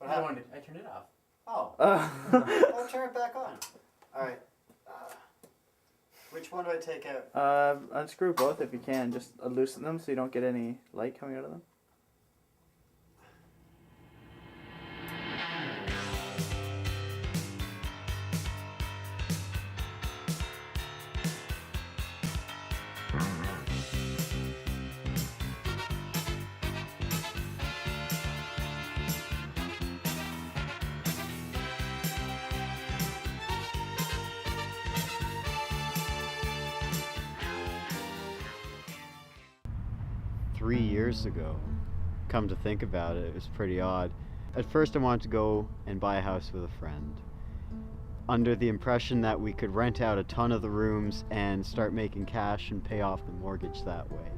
What happened? I turned it off. Oh. I'll turn it back on. Alright. Which one do I take out? Unscrew both if you can. Just loosen them so you don't get any light coming out of them. Three years ago. Come to think about it, it was pretty odd. At first I wanted to go and buy a house with a friend, under the impression that we could rent out a ton of the rooms and start making cash and pay off the mortgage that way.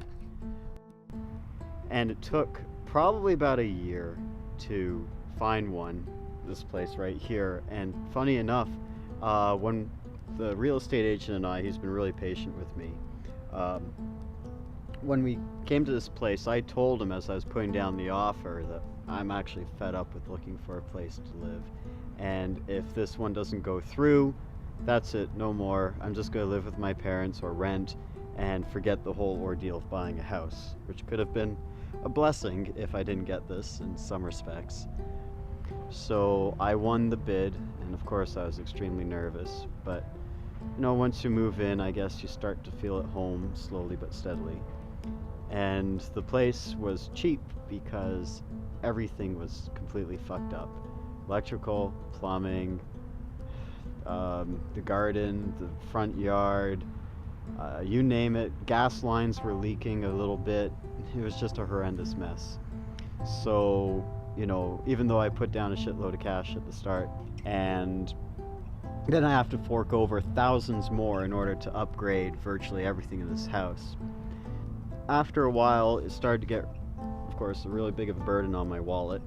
And it took probably about a year to find one, this place right here. And funny enough, when the real estate agent and I, he's been really patient with me, when we came to this place, I told him as I was putting down the offer that I'm actually fed up with looking for a place to live. And if this one doesn't go through, that's it, no more. I'm just going to live with my parents or rent and forget the whole ordeal of buying a house, which could have been a blessing if I didn't get this in some respects. So I won the bid, and of course I was extremely nervous, but you know, once you move in, I guess you start to feel at home slowly but steadily. And the place was cheap because everything was completely fucked up. Electrical, plumbing, the garden, the front yard, you name it. Gas lines were leaking a little bit. It was just a horrendous mess. So, you know, even though I put down a shitload of cash at the start, and then I have to fork over thousands more in order to upgrade virtually everything in this house. After a while, it started to get, of course, a really big of a burden on my wallet.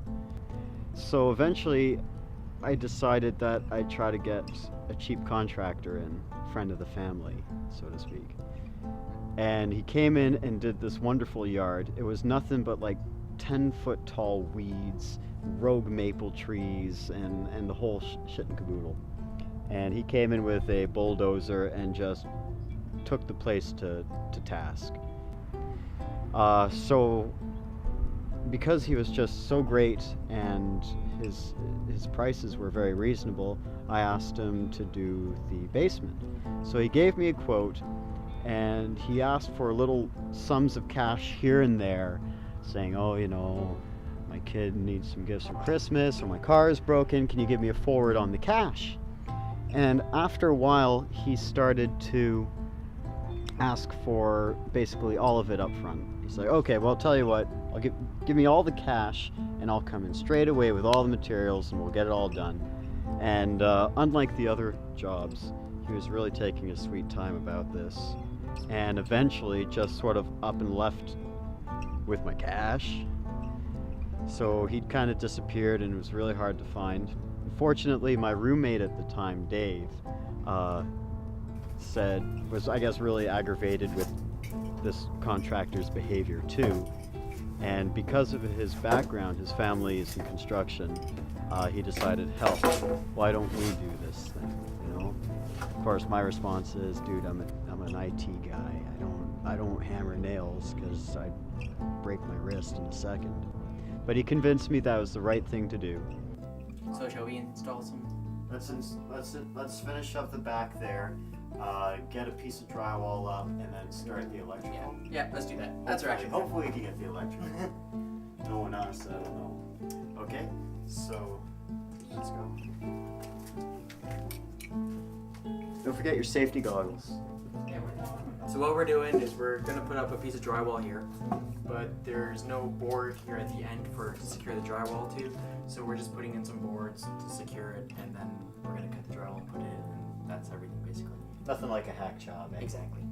So eventually, I decided that I'd try to get a cheap contractor in, friend of the family, so to speak. And he came in and did this wonderful yard. It was nothing but like 10-foot tall weeds, rogue maple trees, and the whole shit and caboodle. And he came in with a bulldozer and just took the place to task. So because he was just so great and his prices were very reasonable, I asked him to do the basement. So he gave me a quote, and he asked for little sums of cash here and there, saying, oh, you know, my kid needs some gifts for Christmas, or my car is broken, can you give me a forward on the cash? And after a while, he started to ask for basically all of it up front. He's like, okay, well, I'll tell you what, I'll give me all the cash, and I'll come in straight away with all the materials, and we'll get it all done. And unlike the other jobs, he was really taking his sweet time about this, and eventually just sort of up and left with my cash. So he'd kind of disappeared, and it was really hard to find. Fortunately, my roommate at the time, Dave, was I guess really aggravated with this contractor's behavior too, and because of his background, his family is in construction, he decided, hell, why don't we do this thing, you know? Of course, my response is, dude, I'm an IT guy. I don't hammer nails because I'd break my wrist in a second. But he convinced me that was the right thing to do. So shall we install some? Let's finish up the back there. Get a piece of drywall up, and then start the electrical. Yeah, let's do that. That's right. Hopefully we can get the electrical. Knowing us, I don't know. Okay, so let's go. Don't forget your safety goggles. Yeah, so what we're doing is we're gonna put up a piece of drywall here, but there's no board here at the end to secure the drywall to. So we're just putting in some boards to secure it, and then we're gonna cut the drywall and put it in, and that's everything basically. Nothing like a hack job, eh? Exactly.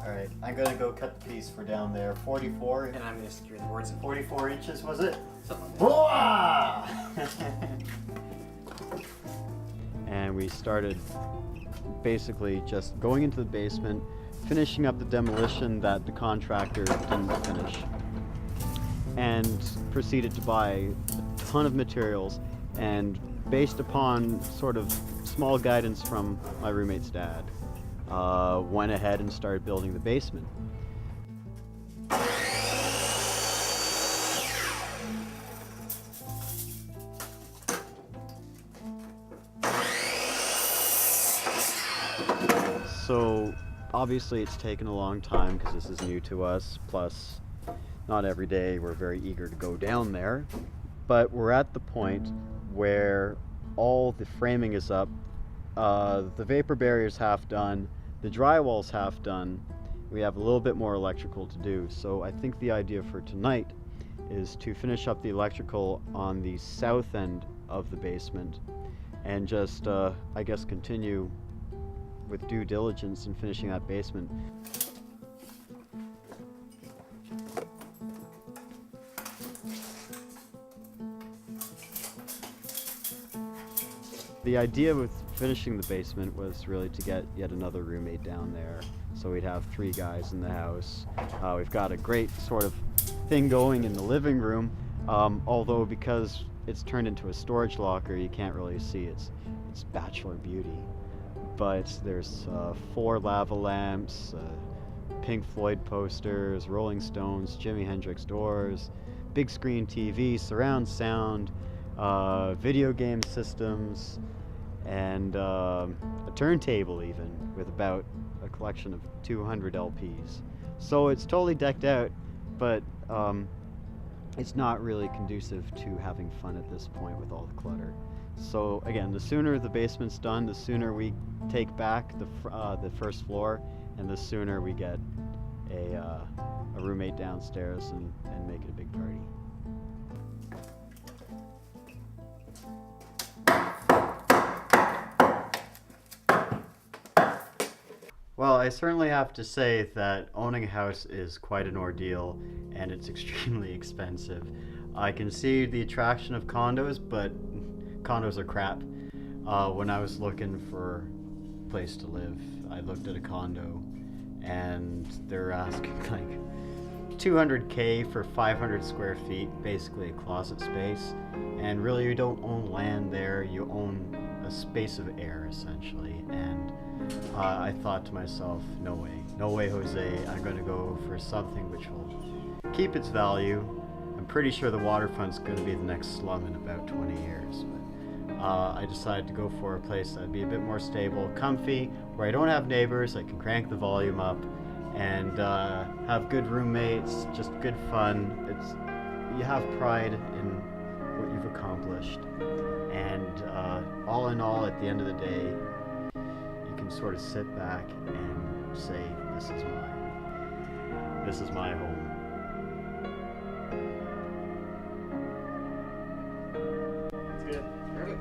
Alright, I'm gonna go cut the piece for down there. 44. And I'm gonna secure the boards in 44 inches, was it? something like And we started basically just going into the basement, finishing up the demolition that the contractor didn't finish, and proceeded to buy a ton of materials, and based upon sort of small guidance from my roommate's dad, went ahead and started building the basement. So obviously it's taken a long time because this is new to us, plus not every day we're very eager to go down there, but we're at the point where all the framing is up, the vapor barrier's half done, the drywall's half done, we have a little bit more electrical to do. So I think the idea for tonight is to finish up the electrical on the south end of the basement and just, I guess, continue with due diligence in finishing that basement. The idea with finishing the basement was really to get yet another roommate down there, so we'd have 3 guys in the house. We've got a great sort of thing going in the living room, although because it's turned into a storage locker, you can't really see its bachelor beauty. But there's 4 lava lamps, Pink Floyd posters, Rolling Stones, Jimi Hendrix doors, big screen TV, surround sound, video game systems, and a turntable even, with about a collection of 200 LPs. So it's totally decked out, but it's not really conducive to having fun at this point with all the clutter. So again, the sooner the basement's done, the sooner we take back the first floor, and the sooner we get a roommate downstairs and make it a big party. Well, I certainly have to say that owning a house is quite an ordeal, and it's extremely expensive. I can see the attraction of condos, but condos are crap. When I was looking for a place to live, I looked at a condo, and they're asking like $200K for 500 square feet, basically a closet space. And really, you don't own land there, you own a space of air, essentially. And I thought to myself, no way, Jose, I'm going to go for something which will keep its value. I'm pretty sure the waterfront's going to be the next slum in about 20 years. But I decided to go for a place that'd be a bit more stable, comfy, where I don't have neighbors, I can crank the volume up, and have good roommates, just good fun. You have pride in what you've accomplished, and all in all, at the end of the day, you can sort of sit back and say, this is mine. This is my home. That's good. Perfect.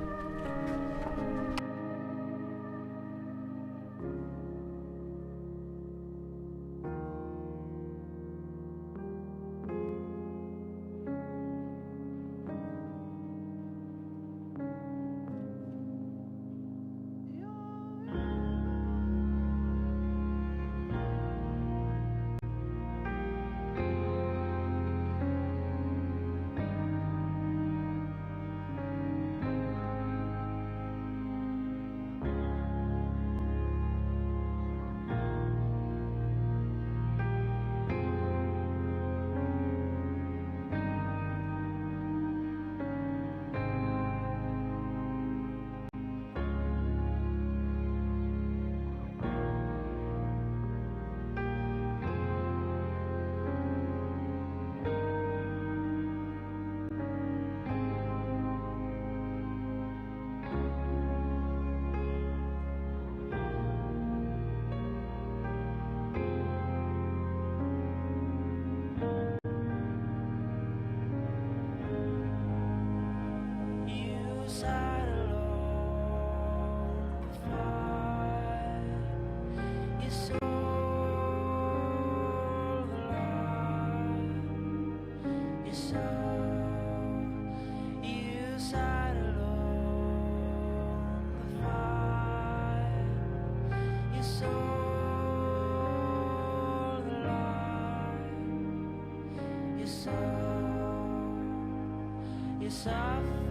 You're soft